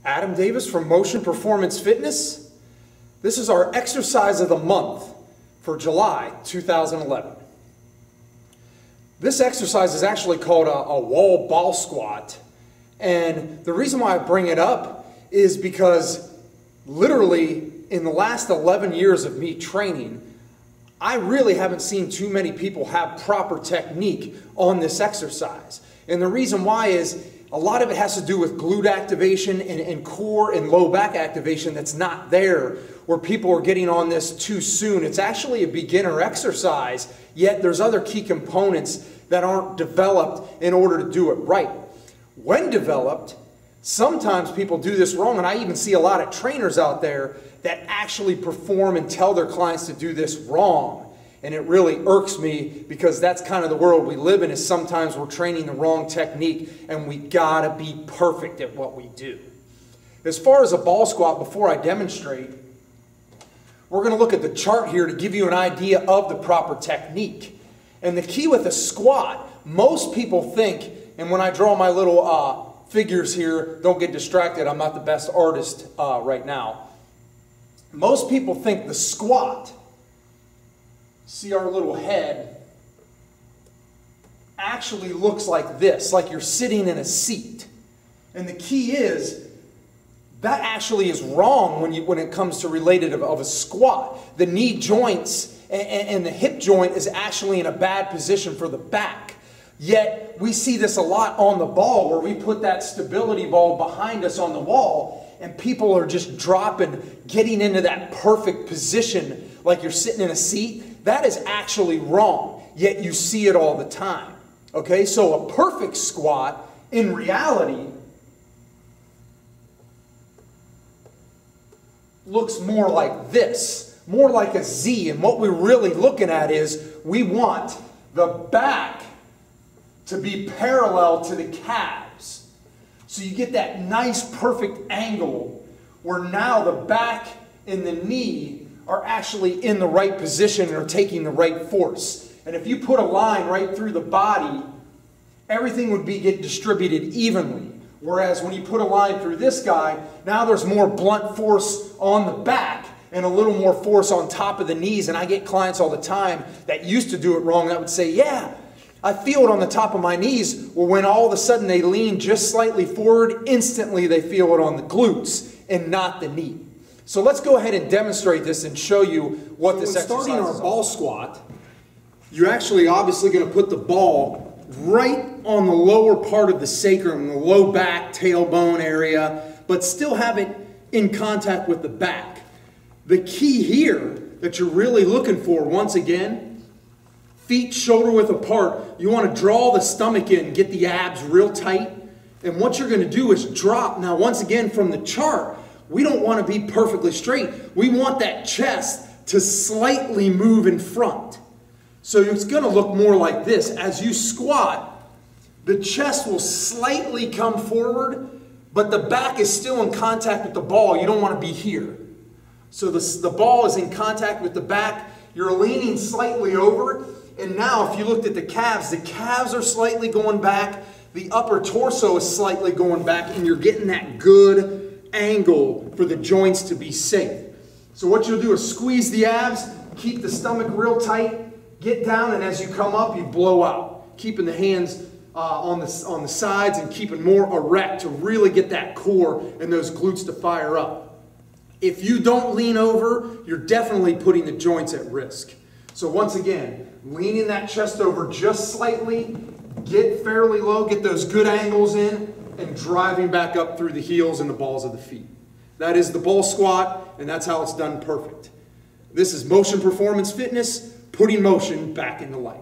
Adam Davis from Motion Performance Fitness. This is our exercise of the month for July 2011. This exercise is actually called a wall ball squat, and the reason why I bring it up is because literally in the last 11 years of me training, I really haven't seen too many people have proper technique on this exercise. And the reason why is a lot of it has to do with glute activation and core and low back activation that's not there, where people are getting on this too soon. It's actually a beginner exercise, yet there's other key components that aren't developed in order to do it right. When developed, sometimes people do this wrong, and I even see a lot of trainers out there that actually perform and tell their clients to do this wrong. And it really irks me because that's kind of the world we live in, is sometimes we're training the wrong technique and we gotta be perfect at what we do. As far as a ball squat, before I demonstrate, we're gonna look at the chart here to give you an idea of the proper technique. And the key with a squat, most people think, and when I draw my little figures here, don't get distracted, I'm not the best artist right now. Most people think the squat, see our little head, actually looks like this, like you're sitting in a seat. And the key is, that actually is wrong when it comes to related of a squat. The knee joints and the hip joint is actually in a bad position for the back. Yet, we see this a lot on the ball, where we put that stability ball behind us on the wall, and people are just dropping, getting into that perfect position like you're sitting in a seat. That is actually wrong, yet you see it all the time. Okay, so a perfect squat, in reality, looks more like this, more like a Z. And what we're really looking at is, we want the back to be parallel to the calves. So you get that nice perfect angle where now the back and the knee are actually in the right position and are taking the right force. And if you put a line right through the body, everything would get distributed evenly. Whereas when you put a line through this guy, now there's more blunt force on the back and a little more force on top of the knees. And I get clients all the time that used to do it wrong that would say, yeah, I feel it on the top of my knees. Well, when all of a sudden they lean just slightly forward, instantly they feel it on the glutes and not the knee. So let's go ahead and demonstrate this and show you what this exercise is. Starting our ball squat, you're actually obviously going to put the ball right on the lower part of the sacrum, the low back, tailbone area, but still have it in contact with the back. The key here that you're really looking for, once again, feet shoulder width apart. You want to draw the stomach in, get the abs real tight. And what you're going to do is drop. Now, once again, from the chart, we don't want to be perfectly straight. We want that chest to slightly move in front. So it's going to look more like this. As you squat, the chest will slightly come forward, but the back is still in contact with the ball. You don't want to be here. So the ball is in contact with the back. You're leaning slightly over. And now if you looked at the calves are slightly going back. The upper torso is slightly going back, and you're getting that good angle for the joints to be safe. So what you'll do is squeeze the abs, keep the stomach real tight, get down, and as you come up, you blow out. Keeping the hands on the sides and keeping more erect to really get that core and those glutes to fire up. If you don't lean over, you're definitely putting the joints at risk. So once again, leaning that chest over just slightly, get fairly low, get those good angles in, and driving back up through the heels and the balls of the feet. That is the ball squat, and that's how it's done perfect. This is Motion Performance Fitness, putting motion back into life.